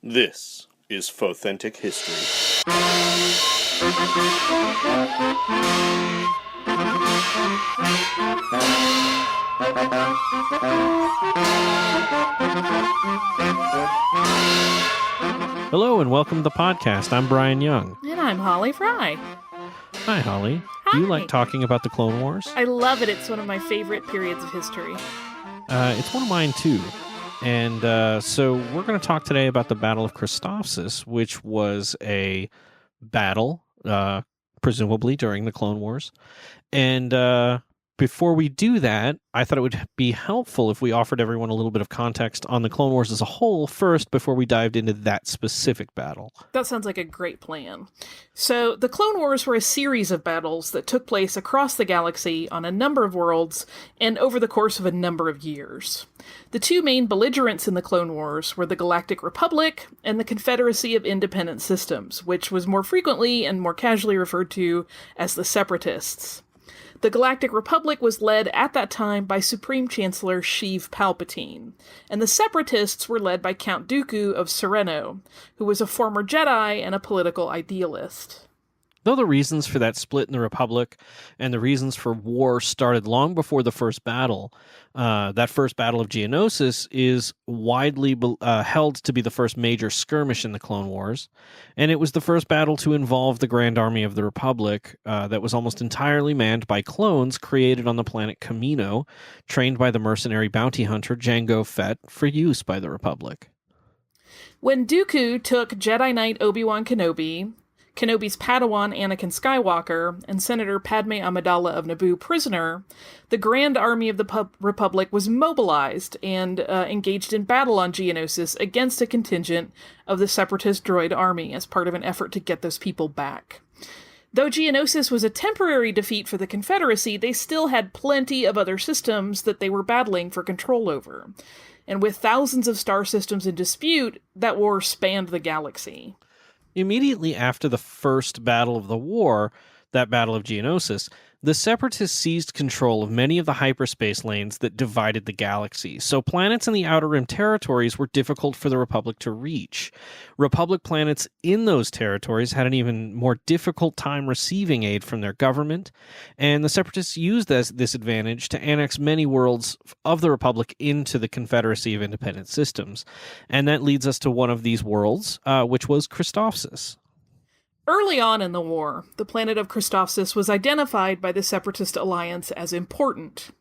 This is Fothentic History. Hello and welcome to the podcast. I'm Brian Young. And I'm Holly Fry. Hi, Holly. Hi. Do you like talking about the Clone Wars? I love it. It's one of my favorite periods of history. It's one of mine, too. And so we're going to talk today about the Battle of Christophsis, which was a battle, presumably during the Clone Wars. And before we do that, I thought it would be helpful if we offered everyone a little bit of context on the Clone Wars as a whole first before we dived into that specific battle. That sounds like a great plan. So, the Clone Wars were a series of battles that took place across the galaxy on a number of worlds and over the course of a number of years. The two main belligerents in the Clone Wars were the Galactic Republic and the Confederacy of Independent Systems, which was more frequently and more casually referred to as the Separatists. The Galactic Republic was led at that time by Supreme Chancellor Sheev Palpatine, and the Separatists were led by Count Dooku of Sereno, who was a former Jedi and a political idealist. Though the reasons for that split in the Republic and the reasons for war started long before the first battle, that first battle of Geonosis is widely held to be the first major skirmish in the Clone Wars, and it was the first battle to involve the Grand Army of the Republic that was almost entirely manned by clones created on the planet Kamino, trained by the mercenary bounty hunter Jango Fett for use by the Republic. When Dooku took Jedi Knight Obi-Wan Kenobi, Kenobi's Padawan Anakin Skywalker, and Senator Padme Amidala of Naboo prisoner, the Grand Army of the Republic was mobilized and engaged in battle on Geonosis against a contingent of the Separatist droid army as part of an effort to get those people back. Though Geonosis was a temporary defeat for the Confederacy, they still had plenty of other systems that they were battling for control over. And with thousands of star systems in dispute, that war spanned the galaxy. Immediately after the first battle of the war, that Battle of Geonosis, the Separatists seized control of many of the hyperspace lanes that divided the galaxy, so planets in the Outer Rim territories were difficult for the Republic to reach. Republic planets in those territories had an even more difficult time receiving aid from their government, and the Separatists used this advantage to annex many worlds of the Republic into the Confederacy of Independent Systems. And that leads us to one of these worlds, which was Christophsis. Early on in the war, the planet of Christophsis was identified by the Separatist Alliance as important.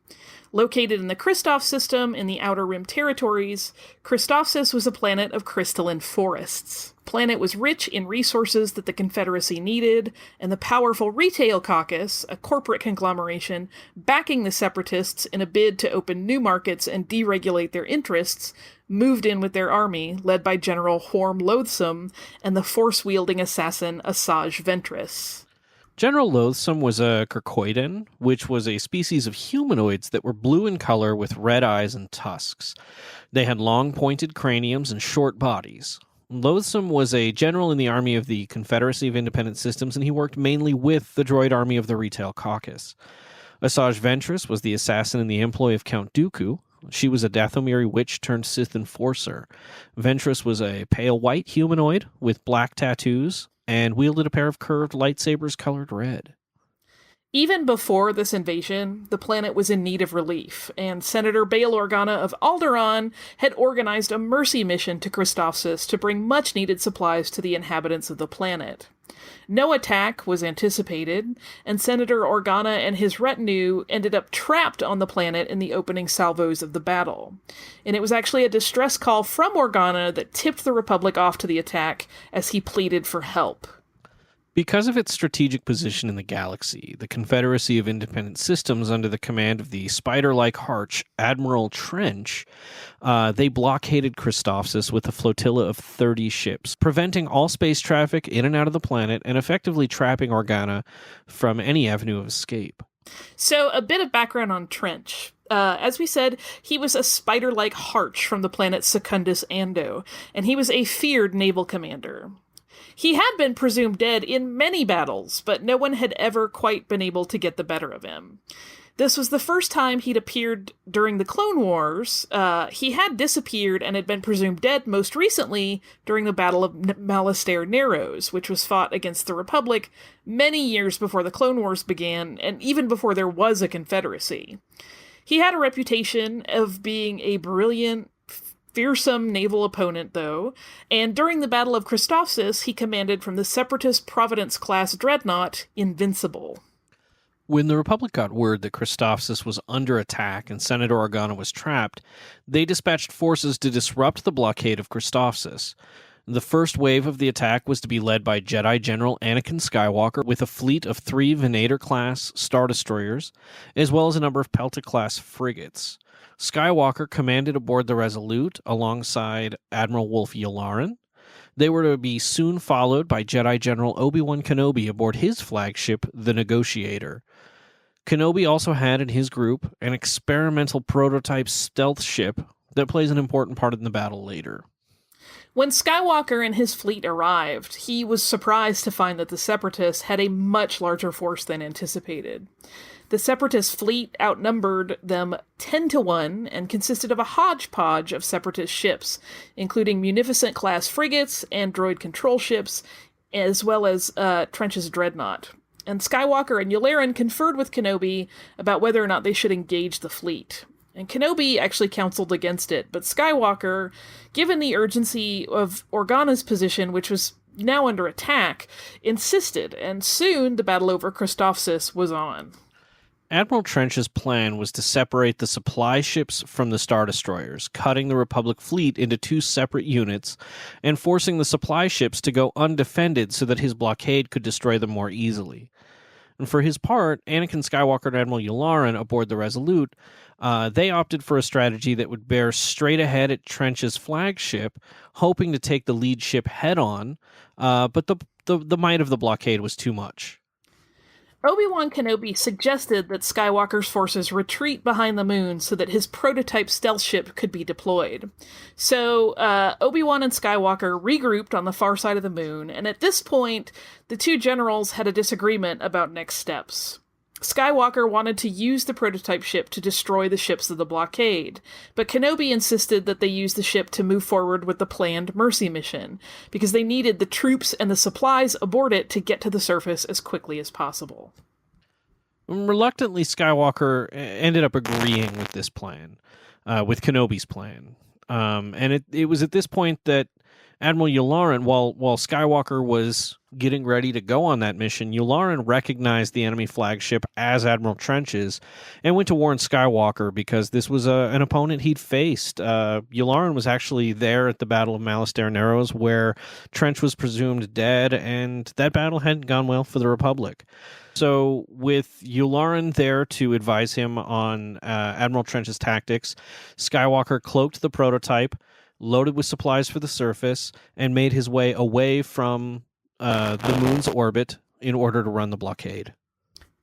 Located in the Christoph system in the Outer Rim territories, Christophsis was a planet of crystalline forests. The planet was rich in resources that the Confederacy needed, and the powerful Retail Caucus, a corporate conglomeration backing the Separatists in a bid to open new markets and deregulate their interests, moved in with their army, led by General Horm Loathsome and the force-wielding assassin Asajj Ventress. General Loathsome was a Kirkoidan, which was a species of humanoids that were blue in color with red eyes and tusks. They had long pointed craniums and short bodies. Loathsome was a general in the army of the Confederacy of Independent Systems, and he worked mainly with the droid army of the Retail Caucus. Asajj Ventress was the assassin in the employ of Count Dooku. She was a Dathomiri witch turned Sith enforcer. Ventress was a pale white humanoid with black tattoos and wielded a pair of curved lightsabers colored red. Even before this invasion, the planet was in need of relief, and Senator Bail Organa of Alderaan had organized a mercy mission to Christophsis to bring much-needed supplies to the inhabitants of the planet. No attack was anticipated, and Senator Organa and his retinue ended up trapped on the planet in the opening salvos of the battle. And it was actually a distress call from Organa that tipped the Republic off to the attack as he pleaded for help. Because of its strategic position in the galaxy, the Confederacy of Independent Systems, under the command of the spider-like arch Admiral Trench, they blockaded Christophsis with a flotilla of 30 ships, preventing all space traffic in and out of the planet and effectively trapping Organa from any avenue of escape. So, a bit of background on Trench. As we said, he was a spider-like harch from the planet Secundus Ando, and he was a feared naval commander. He had been presumed dead in many battles, but no one had ever quite been able to get the better of him. This was the first time he'd appeared during the Clone Wars. He had disappeared and had been presumed dead most recently during the Battle of Malastare Narrows, which was fought against the Republic many years before the Clone Wars began, and even before there was a Confederacy. He had a reputation of being a brilliant, fearsome naval opponent, though, and during the Battle of Christophsis, he commanded from the Separatist Providence-class dreadnought Invincible. When the Republic got word that Christophsis was under attack and Senator Organa was trapped, they dispatched forces to disrupt the blockade of Christophsis. The first wave of the attack was to be led by Jedi General Anakin Skywalker with a fleet of 3 Venator-class Star Destroyers, as well as a number of Pelta-class frigates. Skywalker commanded aboard the Resolute alongside Admiral Wolf Yularen. They were to be soon followed by Jedi General Obi-Wan Kenobi aboard his flagship, the Negotiator. Kenobi also had in his group an experimental prototype stealth ship that plays an important part in the battle later. When Skywalker and his fleet arrived, he was surprised to find that the Separatists had a much larger force than anticipated. The Separatist fleet outnumbered them 10-1 and consisted of a hodgepodge of Separatist ships, including Munificent-class frigates and droid control ships, as well as Trench's dreadnought. And Skywalker and Yularen conferred with Kenobi about whether or not they should engage the fleet. And Kenobi actually counseled against it, but Skywalker, given the urgency of Organa's position, which was now under attack, insisted, and soon the battle over Christophsis was on. Admiral Trench's plan was to separate the supply ships from the Star Destroyers, cutting the Republic fleet into 2 separate units and forcing the supply ships to go undefended so that his blockade could destroy them more easily. And for his part, Anakin Skywalker and Admiral Yularen aboard the Resolute, they opted for a strategy that would bear straight ahead at Trench's flagship, hoping to take the lead ship head-on, but the might of the blockade was too much. Obi-Wan Kenobi suggested that Skywalker's forces retreat behind the moon so that his prototype stealth ship could be deployed. So Obi-Wan and Skywalker regrouped on the far side of the moon, and at this point, the 2 generals had a disagreement about next steps. Skywalker wanted to use the prototype ship to destroy the ships of the blockade, but Kenobi insisted that they use the ship to move forward with the planned Mercy mission, because they needed the troops and the supplies aboard it to get to the surface as quickly as possible. Reluctantly, Skywalker ended up agreeing with this plan, with Kenobi's plan. And it was at this point that Admiral Yularen, while Skywalker was getting ready to go on that mission, Yularen recognized the enemy flagship as Admiral Trench's and went to warn Skywalker because this was an opponent he'd faced. Yularen was actually there at the Battle of Malastare Narrows where Trench was presumed dead, and that battle hadn't gone well for the Republic. So with Yularen there to advise him on Admiral Trench's tactics, Skywalker cloaked the prototype, loaded with supplies for the surface, and made his way away from the moon's orbit in order to run the blockade.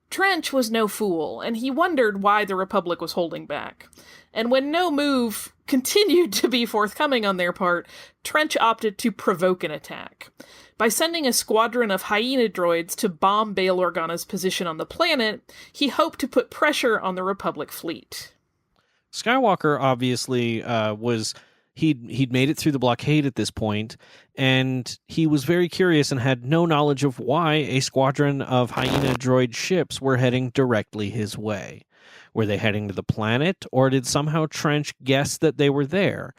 Trench was no fool, and he wondered why the Republic was holding back. And when no move continued to be forthcoming on their part, Trench opted to provoke an attack. By sending a squadron of hyena droids to bomb Bail Organa's position on the planet, he hoped to put pressure on the Republic fleet. Skywalker obviously was... He'd made it through the blockade at this point, and he was very curious and had no knowledge of why a squadron of hyena droid ships were heading directly his way. Were they heading to the planet, or did somehow Trench guess that they were there?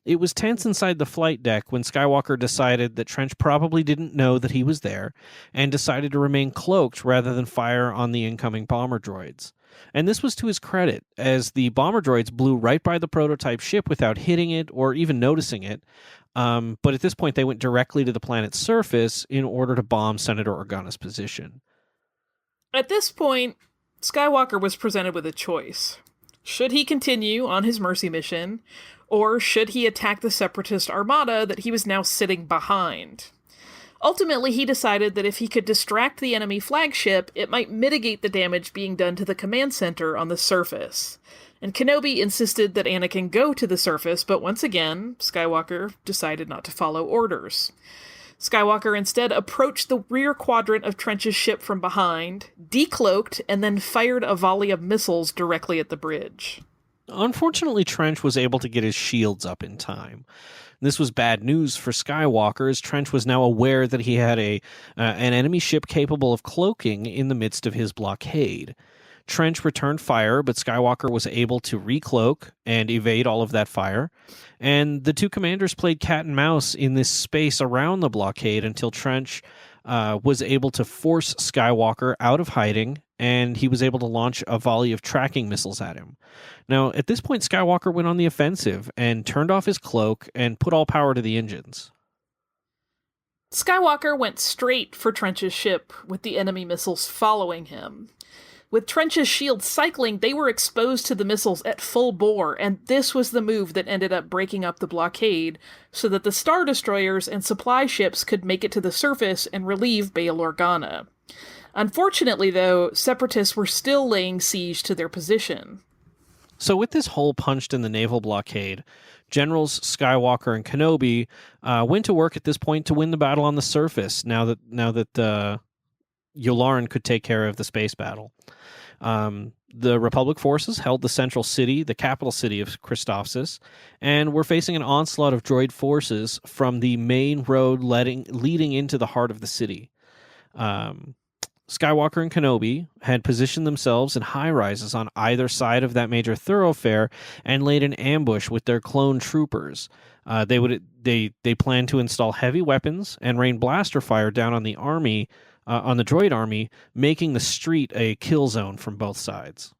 It was tense inside the flight deck when Skywalker decided that Trench probably didn't know that he was there, and decided to remain cloaked rather than fire on the incoming bomber droids. And this was to his credit, as the bomber droids blew right by the prototype ship without hitting it or even noticing it. But at this point, they went directly to the planet's surface in order to bomb Senator Organa's position. At this point, Skywalker was presented with a choice. Should he continue on his mercy mission, or should he attack the Separatist armada that he was now sitting behind? Ultimately, he decided that if he could distract the enemy flagship, it might mitigate the damage being done to the command center on the surface. And Kenobi insisted that Anakin go to the surface, but once again, Skywalker decided not to follow orders. Skywalker instead approached the rear quadrant of Trench's ship from behind, decloaked, and then fired a volley of missiles directly at the bridge. Unfortunately, Trench was able to get his shields up in time. This was bad news for Skywalker, as Trench was now aware that he had an enemy ship capable of cloaking in the midst of his blockade. Trench returned fire, but Skywalker was able to recloak and evade all of that fire. And the two commanders played cat and mouse in this space around the blockade until Trench was able to force Skywalker out of hiding, and he was able to launch a volley of tracking missiles at him. Now, at this point, Skywalker went on the offensive and turned off his cloak and put all power to the engines. Skywalker went straight for Trench's ship, with the enemy missiles following him. With Trench's shield cycling, they were exposed to the missiles at full bore, and this was the move that ended up breaking up the blockade, so that the Star Destroyers and supply ships could make it to the surface and relieve Bail Organa. Unfortunately, though, Separatists were still laying siege to their position. So with this hole punched in the naval blockade, Generals Skywalker and Kenobi went to work at this point to win the battle on the surface, now that Yularen could take care of the space battle. The Republic forces held the central city, the capital city of Christophsis, and were facing an onslaught of droid forces from the main road leading into the heart of the city. Skywalker and Kenobi had positioned themselves in high rises on either side of that major thoroughfare and laid an ambush with their clone troopers. They planned to install heavy weapons and rain blaster fire down on the army. On the droid army, making the street a kill zone from both sides.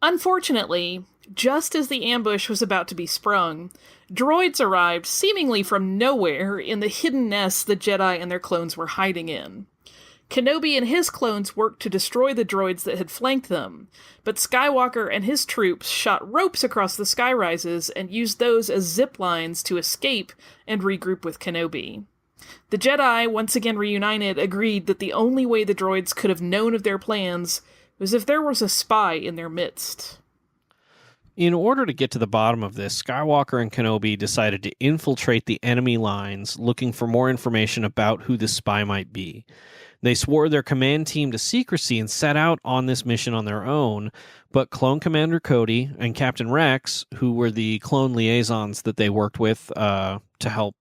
Unfortunately, just as the ambush was about to be sprung, droids arrived seemingly from nowhere in the hidden nests the Jedi and their clones were hiding in. Kenobi and his clones worked to destroy the droids that had flanked them, but Skywalker and his troops shot ropes across the skyrises and used those as zip lines to escape and regroup with Kenobi. The Jedi, once again reunited, agreed that the only way the droids could have known of their plans was if there was a spy in their midst. In order to get to the bottom of this, Skywalker and Kenobi decided to infiltrate the enemy lines, looking for more information about who the spy might be. They swore their command team to secrecy and set out on this mission on their own, but Clone Commander Cody and Captain Rex, who were the clone liaisons that they worked with to help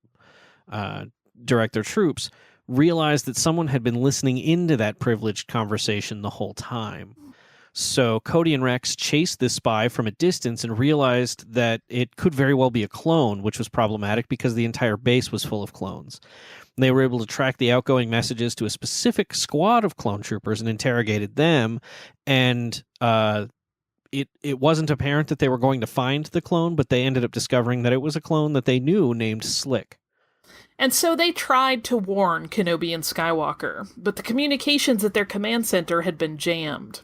direct their troops, realized that someone had been listening into that privileged conversation the whole time. So Cody and Rex chased this spy from a distance and realized that it could very well be a clone, which was problematic because the entire base was full of clones. They were able to track the outgoing messages to a specific squad of clone troopers and interrogated them, and it wasn't apparent that they were going to find the clone, but they ended up discovering that it was a clone that they knew named Slick. And so they tried to warn Kenobi and Skywalker, but the communications at their command center had been jammed.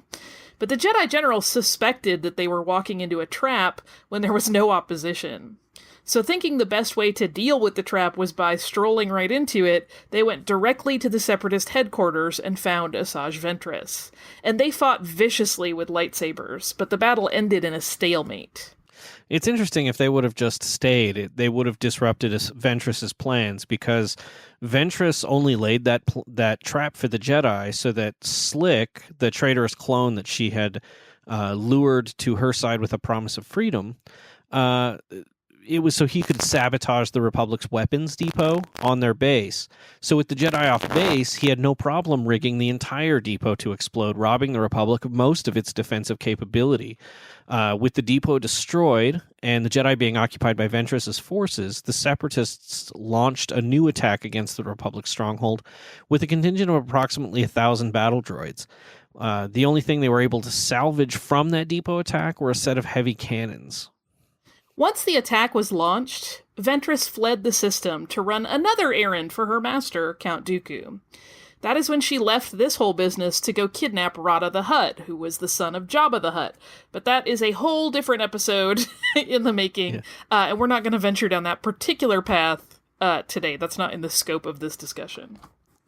But the Jedi generals suspected that they were walking into a trap when there was no opposition. So thinking the best way to deal with the trap was by strolling right into it, they went directly to the Separatist headquarters and found Asajj Ventress. And they fought viciously with lightsabers, but the battle ended in a stalemate. It's interesting, if they would have just stayed, they would have disrupted Ventress's plans, because Ventress only laid that trap for the Jedi so that Slick, the traitorous clone that she had lured to her side with a promise of freedom, it was so he could sabotage the Republic's weapons depot on their base. So with the Jedi off base, he had no problem rigging the entire depot to explode, robbing the Republic of most of its defensive capability. With the depot destroyed and the Jedi being occupied by Ventress's forces, the Separatists launched a new attack against the Republic stronghold with a contingent of approximately 1,000 battle droids. The only thing they were able to salvage from that depot attack were a set of heavy cannons. Once the attack was launched, Ventress fled the system to run another errand for her master, Count Dooku. That is when she left this whole business to go kidnap Rada the Hutt, who was the son of Jabba the Hutt. But that is a whole different episode in the making, and we're not going to venture down that particular path today. That's not in the scope of this discussion.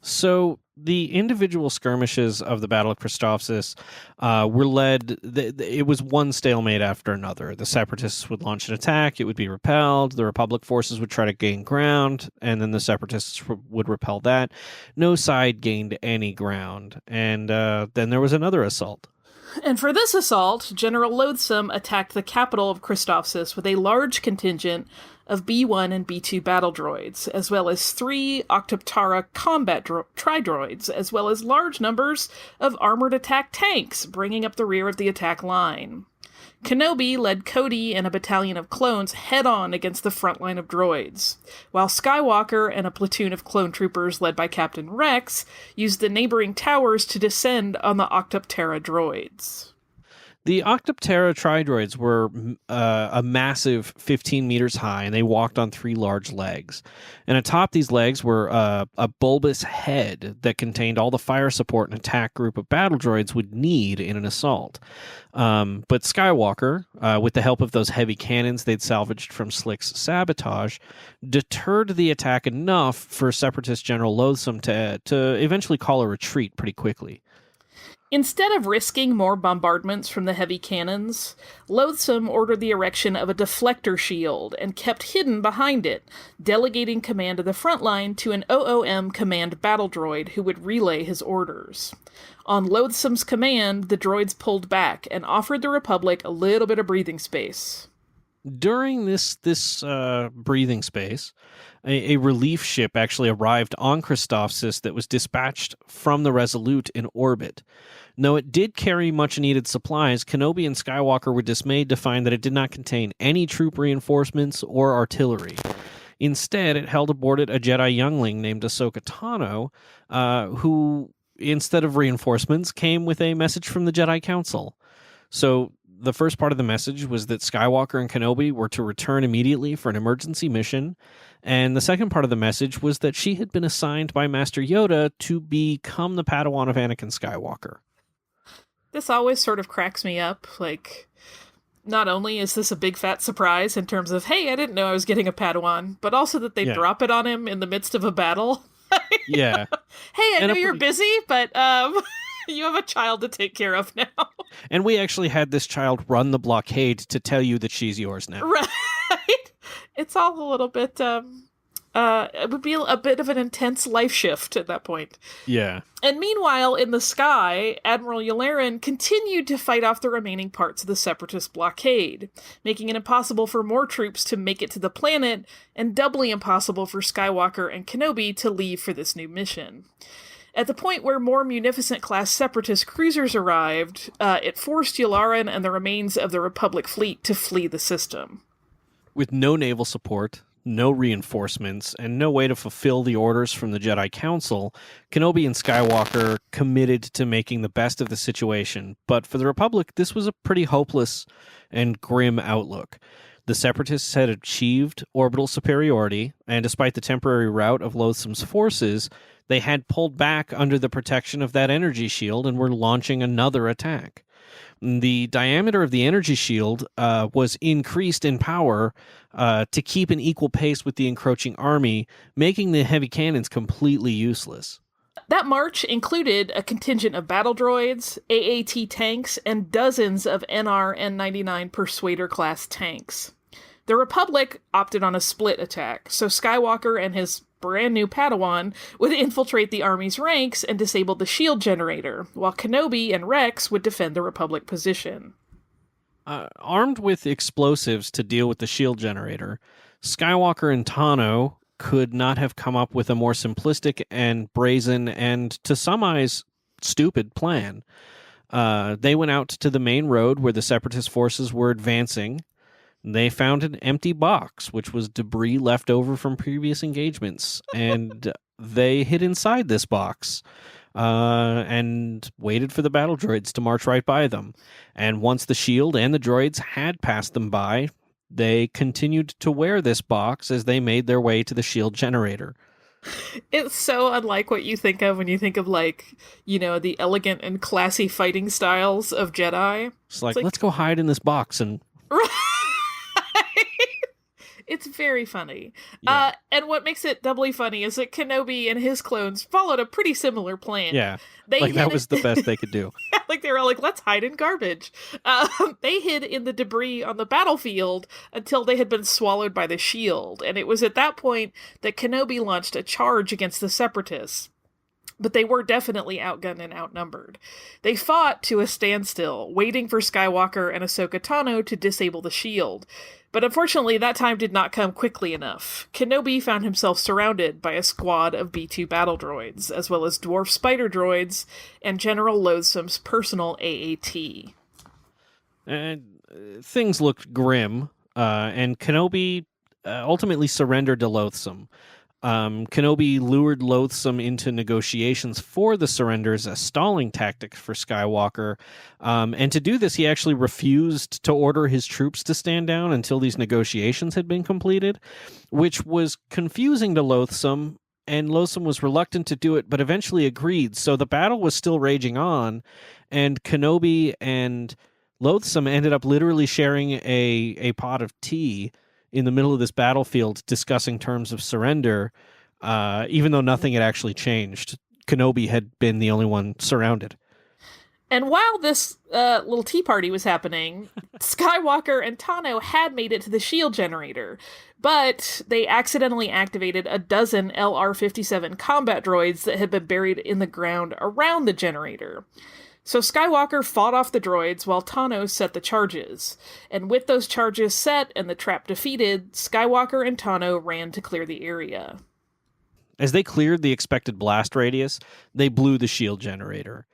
So the individual skirmishes of the Battle of Christophsis were led. It was one stalemate after another. The Separatists would launch an attack; it would be repelled. The Republic forces would try to gain ground, and then the Separatists would repel that. No side gained any ground, and then there was another assault. And for this assault, General Loathsome attacked the capital of Christophsis with a large contingent of B-1 and B-2 battle droids, as well as 3 Octoptara combat tri-droids, as well as large numbers of armored attack tanks, bringing up the rear of the attack line. Kenobi led Cody and a battalion of clones head-on against the front line of droids, while Skywalker and a platoon of clone troopers led by Captain Rex used the neighboring towers to descend on the Octoptara droids. The Octoptara tri-droids were a massive 15 meters high, and they walked on 3 large legs. And atop these legs were a bulbous head that contained all the fire support an attack group of battle droids would need in an assault. But Skywalker, with the help of those heavy cannons they'd salvaged from Slick's sabotage, deterred the attack enough for Separatist General Loathsome to eventually call a retreat pretty quickly. Instead of risking more bombardments from the heavy cannons, Loathsome ordered the erection of a deflector shield and kept hidden behind it, delegating command of the front line to an OOM command battle droid who would relay his orders. On Loathsome's command, the droids pulled back and offered the Republic a little bit of breathing space. During this breathing space, a relief ship actually arrived on Christophsis that was dispatched from the Resolute in orbit. Though it did carry much-needed supplies, Kenobi and Skywalker were dismayed to find that it did not contain any troop reinforcements or artillery. Instead, it held aboard it a Jedi youngling named Ahsoka Tano, who, instead of reinforcements, came with a message from the Jedi Council. So the first part of the message was that Skywalker and Kenobi were to return immediately for an emergency mission, and the second part of the message was that she had been assigned by Master Yoda to become the Padawan of Anakin Skywalker. This always sort of cracks me up, not only is this a big fat surprise in terms of, hey, I didn't know I was getting a Padawan, but also that they drop it on him in the midst of a battle. Yeah. Hey, I know you're busy, but you have a child to take care of now. And we actually had this child run the blockade to tell you that she's yours now. Right. It's all a little bit, it would be a bit of an intense life shift at that point. Yeah. And meanwhile, in the sky, Admiral Yularen continued to fight off the remaining parts of the Separatist blockade, making it impossible for more troops to make it to the planet, and doubly impossible for Skywalker and Kenobi to leave for this new mission. At the point where more Munificent-class Separatist cruisers arrived, it forced Yularen and the remains of the Republic fleet to flee the system. With no naval support, no reinforcements, and no way to fulfill the orders from the Jedi Council, Kenobi and Skywalker committed to making the best of the situation. But for the Republic, this was a pretty hopeless and grim outlook. The Separatists had achieved orbital superiority, and despite the temporary rout of Loathsome's forces, they had pulled back under the protection of that energy shield and were launching another attack. The diameter of the energy shield was increased in power to keep an equal pace with the encroaching army, making the heavy cannons completely useless. That march included a contingent of battle droids, AAT tanks, and dozens of NR N99 Persuader-class tanks. The Republic opted on a split attack, so Skywalker and his brand new Padawan would infiltrate the army's ranks and disable the shield generator, while Kenobi and Rex would defend the Republic position. Armed with explosives to deal with the shield generator, Skywalker and Tano could not have come up with a more simplistic and brazen and, to some eyes, stupid plan. They went out to the main road where the Separatist forces were advancing. They found an empty box, which was debris left over from previous engagements, and they hid inside this box and waited for the battle droids to march right by them. And once the shield and the droids had passed them by, they continued to wear this box as they made their way to the shield generator. It's so unlike what you think of when you think of, the elegant and classy fighting styles of Jedi. It's like, let's go hide in this box and... It's very funny. Yeah. And what makes it doubly funny is that Kenobi and his clones followed a pretty similar plan. Yeah. They Like, that hid was the best they could do. like they were all like, let's hide in garbage. They hid in the debris on the battlefield until they had been swallowed by the shield. And it was at that point that Kenobi launched a charge against the Separatists. But they were definitely outgunned and outnumbered. They fought to a standstill, waiting for Skywalker and Ahsoka Tano to disable the shield. But unfortunately, that time did not come quickly enough. Kenobi found himself surrounded by a squad of B-2 battle droids, as well as dwarf spider droids, and General Loathsome's personal AAT. And things looked grim, and Kenobi ultimately surrendered to Loathsome. Kenobi lured Loathsome into negotiations for the surrender as a stalling tactic for Skywalker. And to do this, he actually refused to order his troops to stand down until these negotiations had been completed, which was confusing to Loathsome, and Loathsome was reluctant to do it, but eventually agreed. So the battle was still raging on, and Kenobi and Loathsome ended up literally sharing a pot of tea in the middle of this battlefield discussing terms of surrender, even though nothing had actually changed. Kenobi had been the only one surrounded. And while this little tea party was happening, Skywalker and Tano had made it to the shield generator, but they accidentally activated a dozen LR-57 combat droids that had been buried in the ground around the generator. So Skywalker fought off the droids while Tano set the charges. And with those charges set and the trap defeated, Skywalker and Tano ran to clear the area. As they cleared the expected blast radius, they blew the shield generator.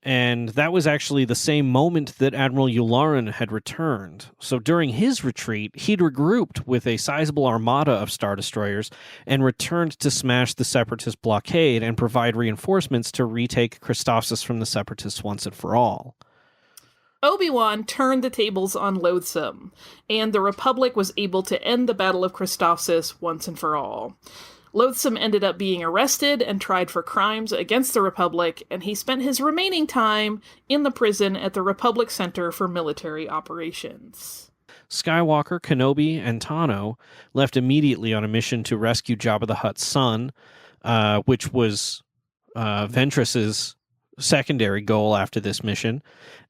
And that was actually the same moment that Admiral Yularen had returned. So during his retreat, he'd regrouped with a sizable armada of Star Destroyers and returned to smash the Separatist blockade and provide reinforcements to retake Christophsis from the Separatists once and for all. Obi-Wan turned the tables on Loathsome, and the Republic was able to end the Battle of Christophsis once and for all. Loathsome ended up being arrested and tried for crimes against the Republic, and he spent his remaining time in the prison at the Republic Center for Military Operations. Skywalker, Kenobi, and Tano left immediately on a mission to rescue Jabba the Hutt's son, which was Ventress's secondary goal after this mission.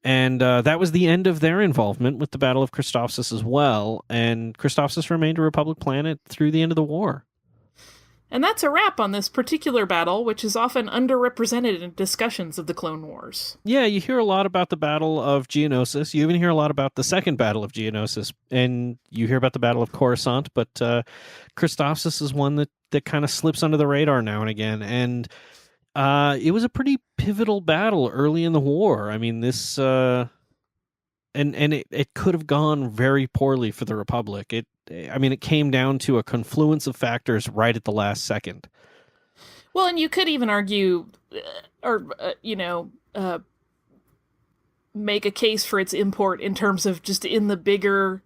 And that was the end of their involvement with the Battle of Christophsis as well, and Christophsis remained a Republic planet through the end of the war. And that's a wrap on this particular battle, which is often underrepresented in discussions of the Clone Wars. Yeah, you hear a lot about the Battle of Geonosis. You even hear a lot about the second Battle of Geonosis. And you hear about the Battle of Coruscant, but Christophsis is one that kind of slips under the radar now and again. And it was a pretty pivotal battle early in the war. I mean, this... and it could have gone very poorly for the Republic. It came down to a confluence of factors right at the last second. Well, and you could even argue, make a case for its import in terms of just in the bigger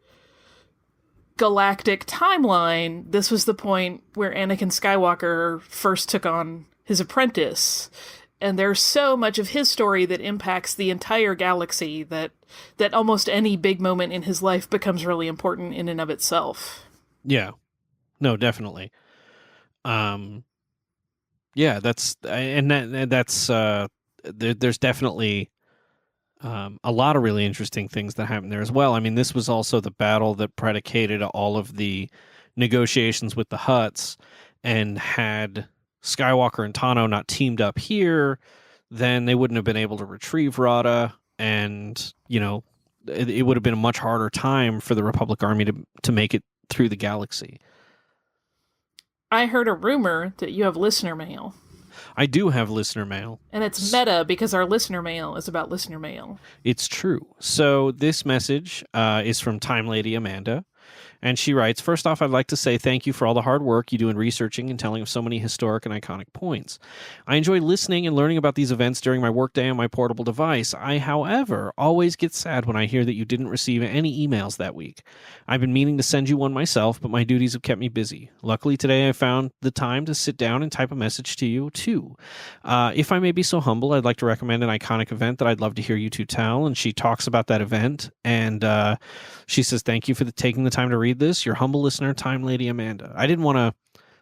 galactic timeline. This was the point where Anakin Skywalker first took on his apprentice. And there's so much of his story that impacts the entire galaxy that almost any big moment in his life becomes really important in and of itself. Yeah. No, definitely. There's definitely a lot of really interesting things that happened there as well. I mean, this was also the battle that predicated all of the negotiations with the Hutts, and had Skywalker and Tano not teamed up here, then they wouldn't have been able to retrieve Rada, and, it would have been a much harder time for the Republic Army to make it through the galaxy. I heard a rumor that you have listener mail. I do have listener mail. And it's meta because our listener mail is about listener mail. It's true. So this message is from Time Lady Amanda. And she writes, first off, I'd like to say thank you for all the hard work you do in researching and telling of so many historic and iconic points. I enjoy listening and learning about these events during my workday on my portable device. I, however, always get sad when I hear that you didn't receive any emails that week. I've been meaning to send you one myself, but my duties have kept me busy. Luckily, today I found the time to sit down and type a message to you, too. If I may be so humble, I'd like to recommend an iconic event that I'd love to hear you two tell. And she talks about that event, and she says thank you for taking the time to read read this. Your humble listener, Time Lady Amanda. I didn't want to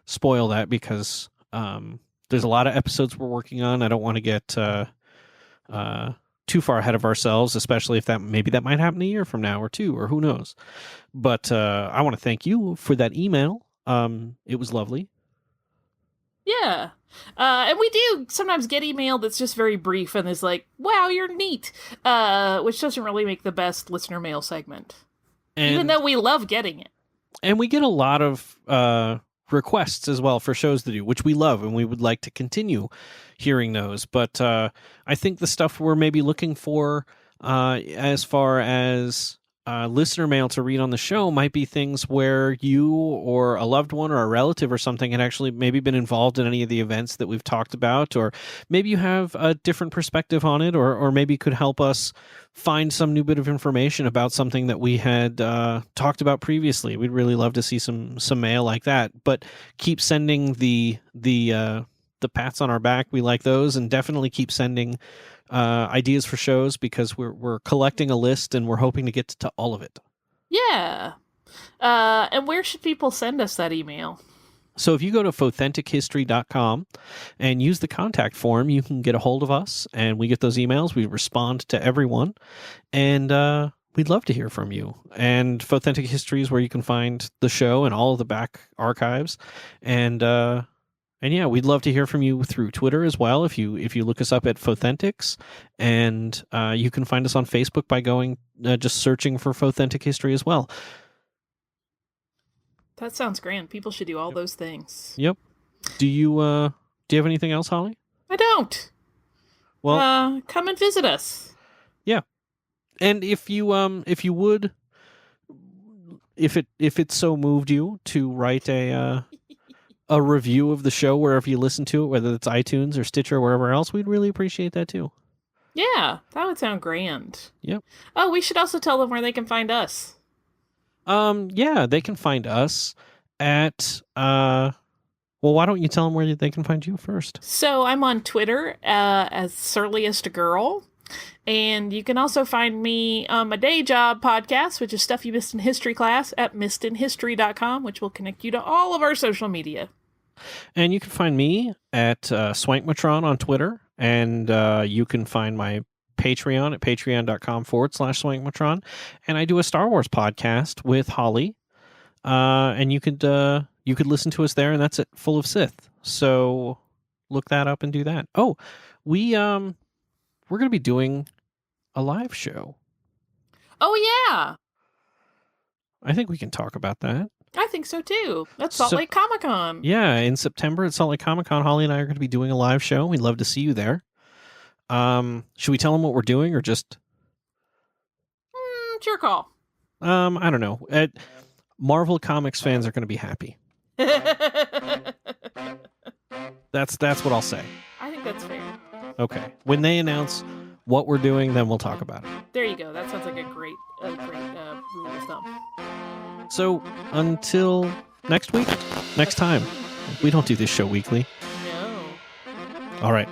spoil that because there's a lot of episodes we're working on. I don't want to get too far ahead of ourselves, especially if that might happen a year from now or two, or who knows. But I want to thank you for that email. It was lovely. Yeah. And we do sometimes get email that's just very brief and is like, wow, you're neat, which doesn't really make the best listener mail segment, even though we love getting it. And we get a lot of requests as well for shows to do, which we love, and we would like to continue hearing those. But I think the stuff we're maybe looking for as far as listener mail to read on the show might be things where you or a loved one or a relative or something had actually maybe been involved in any of the events that we've talked about, or maybe you have a different perspective on it, or maybe could help us find some new bit of information about something that we had talked about previously. We'd really love to see some mail like that. But keep sending the pats on our back. We like those, and definitely keep sending ideas for shows, because we're collecting a list and we're hoping to get to all of it. Yeah. And where should people send us that email? So if you go to fauthentichistory.com and use the contact form, you can get a hold of us, and we get those emails. We respond to everyone, and we'd love to hear from you. And Fauthentic History is where you can find the show and all of the back archives. And yeah, we'd love to hear from you through Twitter as well. If you look us up at Fauthentics, and you can find us on Facebook by going just searching for Fauthentic History as well. That sounds grand. People should do all those things. Yep. Do you have anything else, Holly? I don't. Well, come and visit us. Yeah. And if you would, if it so moved you to write a review of the show wherever you listen to it, whether it's iTunes or Stitcher or wherever else, we'd really appreciate that too. Yeah, that would sound grand. Yep. Oh, we should also tell them where they can find us. Yeah, they can find us at well, why don't you tell them where they can find you first? So I'm on Twitter as Surliest Girl. And you can also find me on my day job podcast, which is Stuff You Missed in History Class, at missedinhistory.com, which will connect you to all of our social media. And you can find me at Swankmatron on Twitter, and you can find my Patreon at patreon.com/Swankmatron. And I do a Star Wars podcast with Holly, and you could listen to us there, and that's at Full of Sith. So look that up and do that. Oh, we're going to be doing a live show. Oh, yeah. I think we can talk about that. I think so, too. That's Salt Lake Comic-Con. Yeah, in September at Salt Lake Comic-Con, Holly and I are going to be doing a live show. We'd love to see you there. Should we tell them what we're doing, or just... It's your call. I don't know. Marvel Comics fans are going to be happy. That's what I'll say. I think that's fair. Okay. When they announce what we're doing, then we'll talk about it. There you go. That sounds like a great rule of thumb. So until next time. We don't do this show weekly. No. All right.